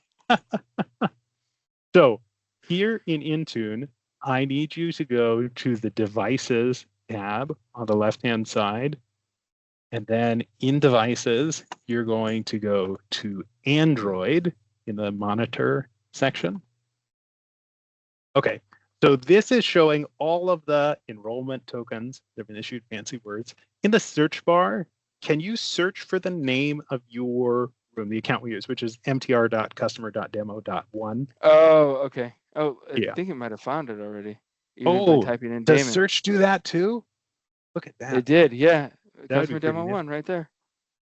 So here in Intune, I need you to go to the Devices tab on the left-hand side. And then in Devices, you're going to go to Android in the Monitor section. Okay, so this is showing all of the enrollment tokens that have been issued, fancy words. In the search bar, can you search for the name of your room, the account we use, which is mtr.customer.demo.1? Oh, okay. Oh, I think it might have found it already. Even by typing in does Damon. search do that too? Look at that. It did, yeah. Customer Demo 1 right there.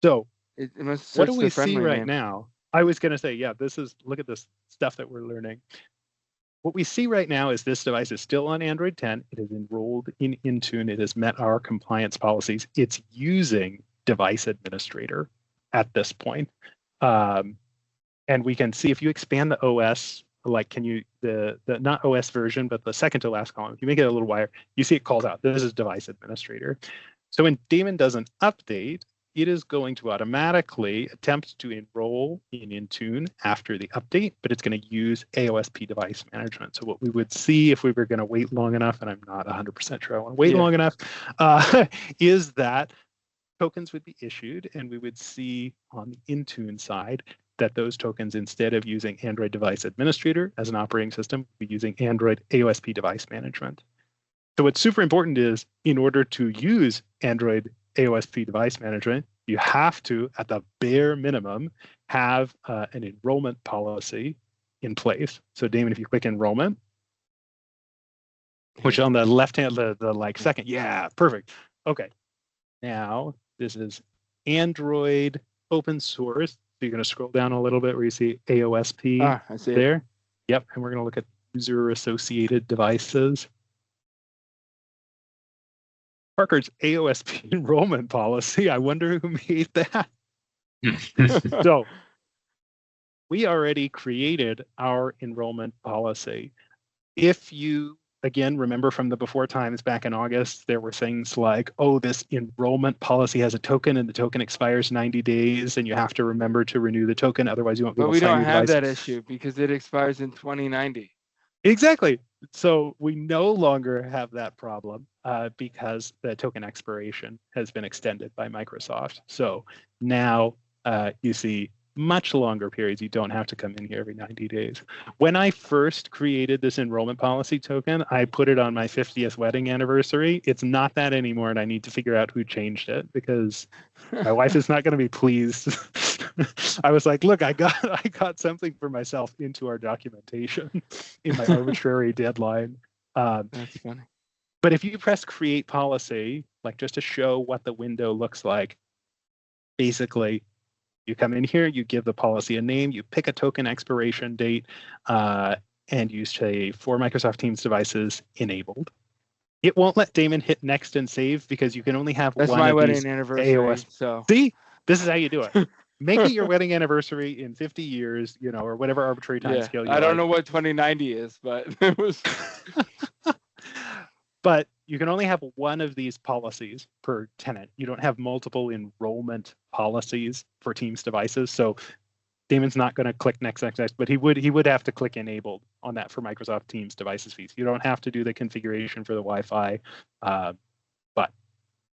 So it must what do we see right now? I was going to say, look at this stuff that we're learning. What we see right now is this device is still on Android 10. It is enrolled in Intune. It has met our compliance policies. It's using Device Administrator at this point. And we can see if you expand the OS, like can you, the not OS version, but the second to last column, if you make it a little wider, you see it calls out, this is Device Administrator. So when Damon does an update, it is going to automatically attempt to enroll in Intune after the update, but it's going to use AOSP device management. So what we would see if we were going to wait long enough, and I'm not 100% sure I want to wait long enough, is that tokens would be issued, and we would see on the Intune side that those tokens, instead of using Android Device Administrator as an operating system, would be using Android AOSP device management. So what's super important is, in order to use Android AOSP device management, you have to, at the bare minimum, have an enrollment policy in place. So Damon, if you click enrollment, which on the left hand, the like second, yeah, perfect. Okay, now this is Android open source. So you're going to scroll down a little bit where you see AOSP I see there. it. Yep, and we're going to look at user associated devices. Parker's AOSP enrollment policy. I wonder who made that. So we already created our enrollment policy. If you, again, remember from the before times back in August, there were things like, oh, this enrollment policy has a token and the token expires 90 days and you have to remember to renew the token. Otherwise, you won't be able to sign your device. But we don't have that issue because it expires in 2090. Exactly. So we no longer have that problem because the token expiration has been extended by Microsoft. So now you see much longer periods. You don't have to come in here every 90 days. When I first created this enrollment policy token, I put it on my 50th wedding anniversary. It's not that anymore, and I need to figure out who changed it because my wife is not going to be pleased. I was like, look, I got something for myself into our documentation in my arbitrary deadline. That's funny. But if you press create policy, like just to show what the window looks like, basically, you come in here, you give the policy a name, you pick a token expiration date, and you say for Microsoft Teams devices enabled. It won't let Damon hit next and save because you can only have That's one my of wedding these anniversary. AOS. So See, this is how you do it. Make it your wedding anniversary in 50 years, or whatever arbitrary time scale you I don't like. know what 2090 is, but it was. But you can only have one of these policies per tenant. You don't have multiple enrollment policies for Teams devices. So Damon's not going to click next, but he would have to click enabled on that for Microsoft Teams devices fees. You don't have to do the configuration for the Wi-Fi, but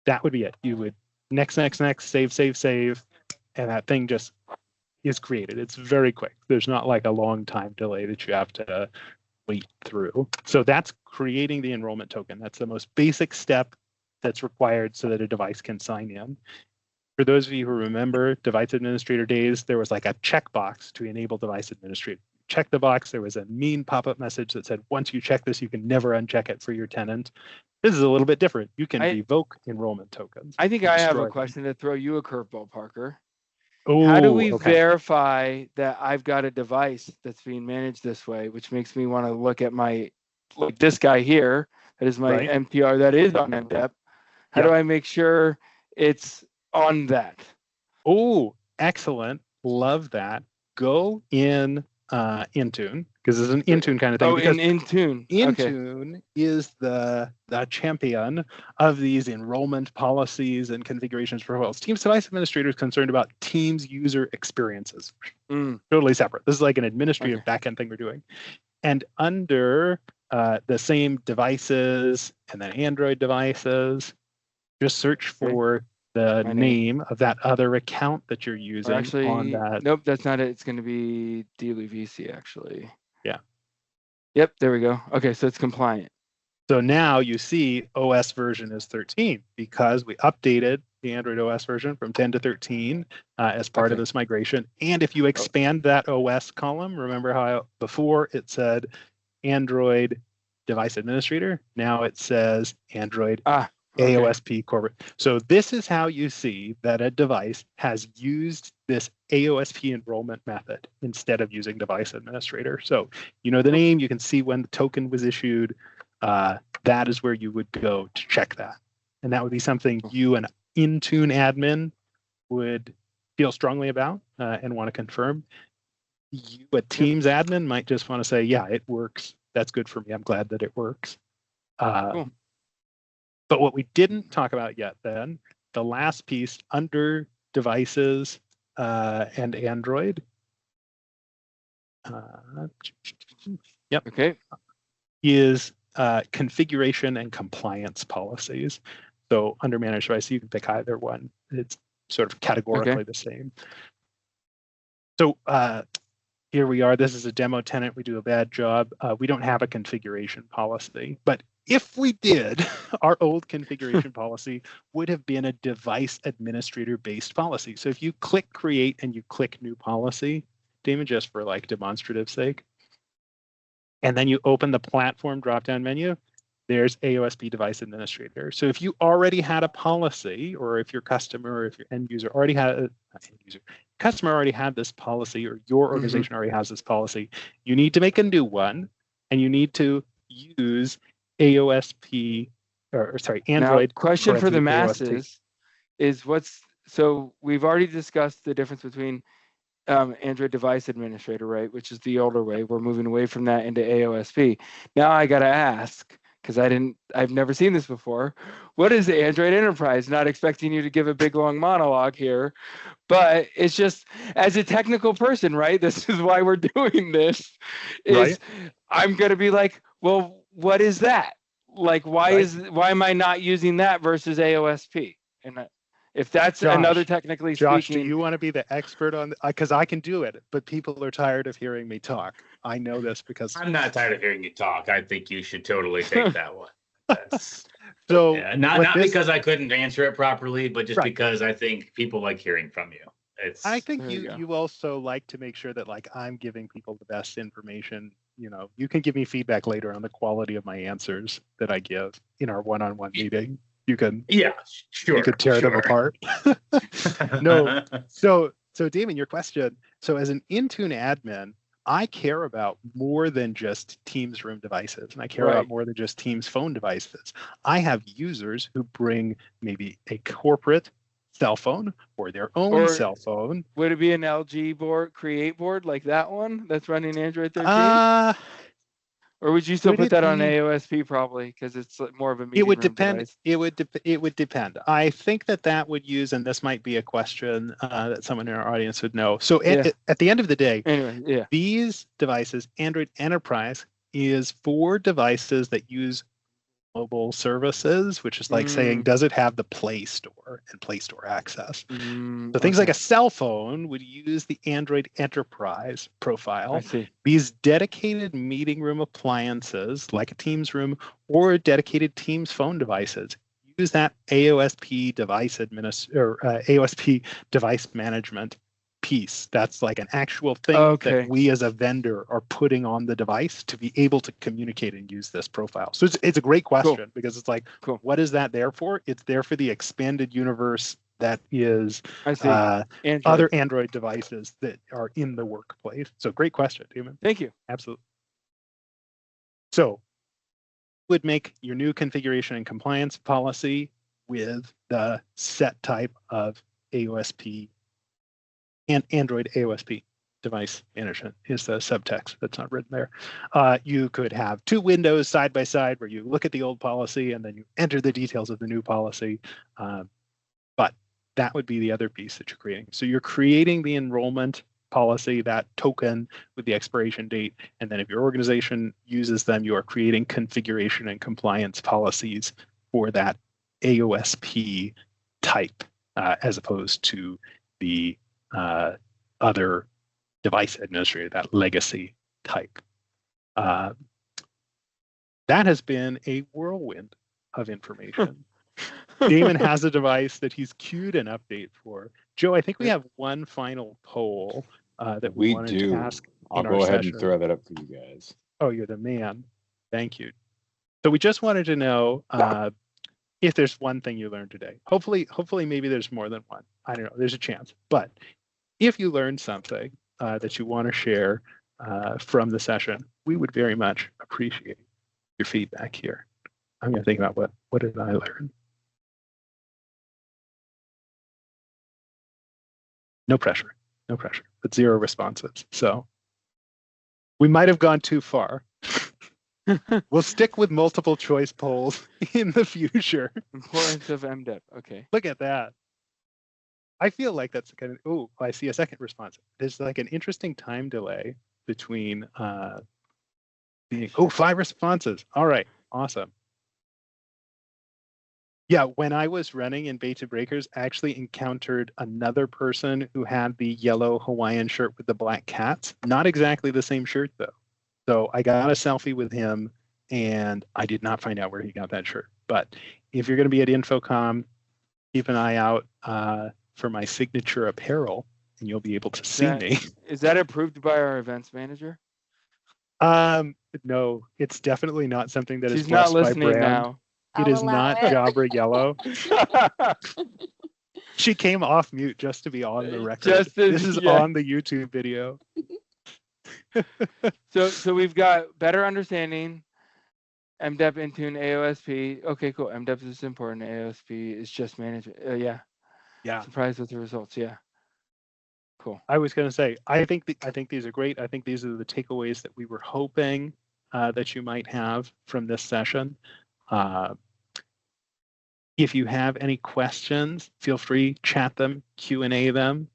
that would be it. You would next, save, and that thing just is created. It's very quick. There's not like a long time delay that you have to wait through. So that's creating the enrollment token. That's the most basic step that's required so that a device can sign in. For those of you who remember device administrator days, there was like a checkbox to enable device administrator. Check the box. There was a mean pop-up message that said, once you check this, you can never uncheck it for your tenant. This is a little bit different. You can revoke enrollment tokens. I think I have a question to throw you a curveball, Parker. Ooh, how do we verify that I've got a device that's being managed this way, which makes me want to look at like this guy here, that is my MPR that is on MDEP. How do I make sure it's on that? Oh, excellent. Love that. Go in Intune, because it's an Intune kind of thing. Oh, in Intune. Intune is the champion of these enrollment policies and configurations for profiles. Teams device administrator is concerned about Teams user experiences. Totally separate. This is like an administrative backend thing we're doing. And under the same devices and then Android devices, just search for the name of that other account that you're using. Actually, on that. Nope, that's not it. It's going to be LuVisi, actually. Yeah. Yep, there we go. Okay, so it's compliant. So now you see OS version is 13 because we updated the Android OS version from 10 to 13 as part of this migration. And if you expand that OS column, remember how before it said Android device administrator, now it says Android AOSP corporate. So this is how you see that a device has used this AOSP enrollment method instead of using device administrator. So you know the name, you can see when the token was issued. That is where you would go to check that. And that would be something you, an Intune admin, would feel strongly about and want to confirm. You, a Teams admin, might just want to say, yeah, it works. That's good for me. I'm glad that it works. Cool. But what we didn't talk about yet then, the last piece under devices and Android. Is configuration and compliance policies. So under managed device, you can pick either one. It's sort of categorically the same. So here we are. This is a demo tenant. We do a bad job. We don't have a configuration policy, but if we did, our old configuration policy would have been a device administrator based policy. So if you click create and you click new policy, Damon, just for like demonstrative sake, and then you open the platform drop-down menu, there's AOSP device administrator. So if you already had a policy, or if your customer or if your end user already had customer already had this policy, or your organization already has this policy, you need to make a new one, and you need to use AOSP, or sorry, Android. Now, question for the AOSP. masses is so we've already discussed the difference between Android device administrator, right, which is the older way. We're moving away from that into AOSP. Now I got to ask, because I've never seen this before. What is the Android Enterprise? Not expecting you to give a big long monologue here, but it's just, as a technical person, right? This is why we're doing this. Is I'm going to be like, well, what is that? Like, why am I not using that versus AOSP? And if that's another technically Josh, speaking. do you want to be the expert on? Because I can do it, but people are tired of hearing me talk. I know this because I'm not tired of hearing you talk. I think you should totally take that one. So not because I couldn't answer it properly, but just because I think people like hearing from you. I think you also like to make sure that like I'm giving people the best information. You know, you can give me feedback later on the quality of my answers that I give in our one-on-one meeting. You can, sure. You could tear them apart. No, so Damon, your question. So as an Intune admin, I care about more than just Teams room devices, and I care about more than just Teams phone devices. I have users who bring maybe a corporate cell phone or their own cell phone. Would it be an LG board, Create board, like that one that's running Android 13? Or would you still put that on AOSP probably, because it's more of a meeting room device? It would depend. I think that would use, and this might be a question that someone in our audience would know. So at the end of the day, these devices, Android Enterprise, is for devices that use mobile services, which is like saying, does it have the Play Store and Play Store access? So things like a cell phone would use the Android Enterprise profile. I see. These dedicated meeting room appliances, like a Teams room or dedicated Teams phone devices, use that AOSP AOSP device management piece. That's like an actual thing that we as a vendor are putting on the device to be able to communicate and use this profile. So it's a great question because it's like, what is that there for? It's there for the expanded universe that is other Android devices that are in the workplace. So great question, Damon. Thank you. Absolutely. So would make your new configuration and compliance policy with the set type of AOSP and Android AOSP device management is the subtext that's not written there. You could have two windows side by side where you look at the old policy and then you enter the details of the new policy. But that would be the other piece that you're creating. So you're creating the enrollment policy, that token with the expiration date. And then if your organization uses them, you are creating configuration and compliance policies for that AOSP type, as opposed to the other device administrator, that legacy type. That has been a whirlwind of information. Damon has a device that he's queued an update for. Joe, I think we have one final poll that we wanted to ask. I'll go ahead and throw that up for you guys. Oh, you're the man. Thank you. So we just wanted to know if there's one thing you learned today. Hopefully maybe there's more than one. I don't know. There's a chance. But if you learned something that you want to share from the session, we would very much appreciate your feedback here. I'm going to think about what did I learn? No pressure, but 0 responses. So we might have gone too far. We'll stick with multiple choice polls in the future. Importance of MDEP. Okay. Look at that. I feel like that's kind of, I see a second response. There's like an interesting time delay between being, 5 responses. All right, awesome. Yeah, when I was running in Beta Breakers, I actually encountered another person who had the yellow Hawaiian shirt with the black cats. Not exactly the same shirt though. So I got a selfie with him and I did not find out where he got that shirt. But if you're going to be at InfoComm, keep an eye out for my signature apparel, and you'll be able to see me. Is that approved by our events manager? No, it's definitely not something that She's is blessed not listening by brand. now. It is not Jabra yellow. She came off mute just to be on the record. This is on the YouTube video. So we've got better understanding, MDEP Intune AOSP. Okay, cool. MDEP is important. AOSP is just management. Yeah. Surprised with the results. Yeah. Cool. I was going to say, I think these are great. I think these are the takeaways that we were hoping that you might have from this session. If you have any questions, feel free, chat them, Q&A them.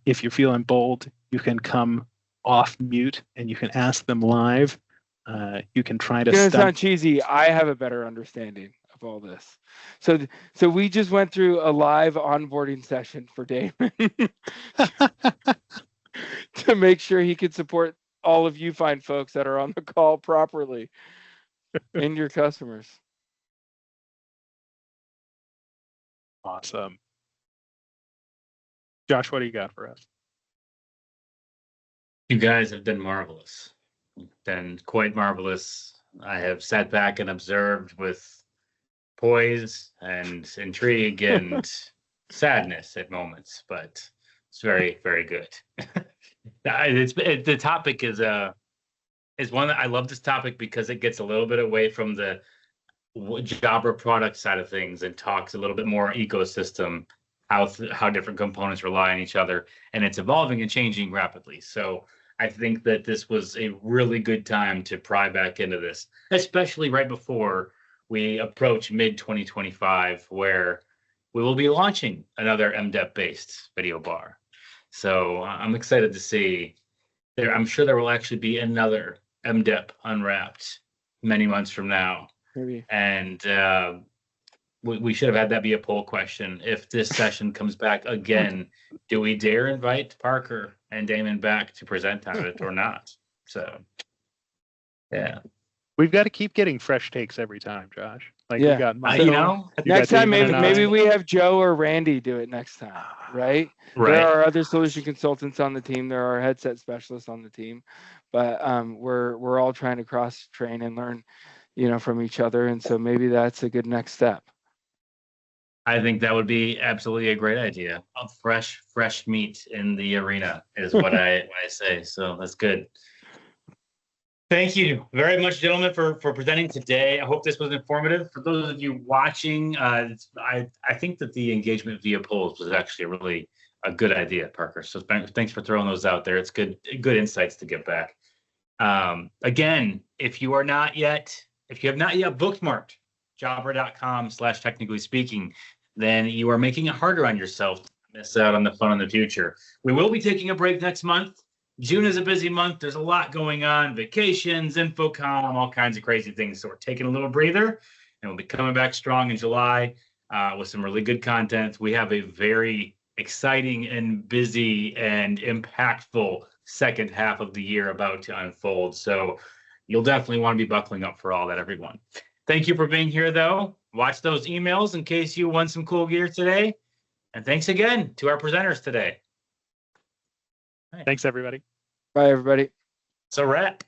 If you're feeling bold, you can come off mute and you can ask them live. You can try to. It's not cheesy. I have a better understanding of all this. So we just went through a live onboarding session for Damon to make sure he could support all of you fine folks that are on the call properly and your customers. Awesome. Josh, what do you got for us? You guys have been marvelous. Been quite marvelous. I have sat back and observed with poise and intrigue and sadness at moments, but it's very, very good. The topic is one that I love. This topic because it gets a little bit away from the Jabra product side of things and talks a little bit more ecosystem, how different components rely on each other, and it's evolving and changing rapidly. So I think that this was a really good time to pry back into this, especially right before we approach mid-2025, where we will be launching another MDEP-based video bar. So I'm excited to see there. I'm sure there will actually be another MDEP Unwrapped many months from now. Maybe. And we should have had that be a poll question. If this session comes back again, do we dare invite Parker and Damon back to present on it or not? So, yeah. We've got to keep getting fresh takes every time, Josh. Like yeah. we got next time maybe we have Joe or Randy do it next time, right? There are other solution consultants on the team. There are headset specialists on the team, but we're all trying to cross train and learn, from each other, and so maybe that's a good next step. I think that would be absolutely a great idea. Fresh meat in the arena is what I say. So that's good. Thank you very much, gentlemen, for presenting today. I hope this was informative. For those of you watching, I think that the engagement via polls was actually really a good idea, Parker. So thanks for throwing those out there. It's good insights to get back. Again, if you have not yet bookmarked Jabra.com/technically speaking, then you are making it harder on yourself to miss out on the fun in the future. We will be taking a break next month. June is a busy month. There's a lot going on, vacations, InfoComm, all kinds of crazy things. So we're taking a little breather, and we'll be coming back strong in July with some really good content. We have a very exciting and busy and impactful second half of the year about to unfold. So you'll definitely want to be buckling up for all that, everyone. Thank you for being here, though. Watch those emails in case you won some cool gear today. And thanks again to our presenters today. Thanks, everybody. Bye, everybody. It's a wrap.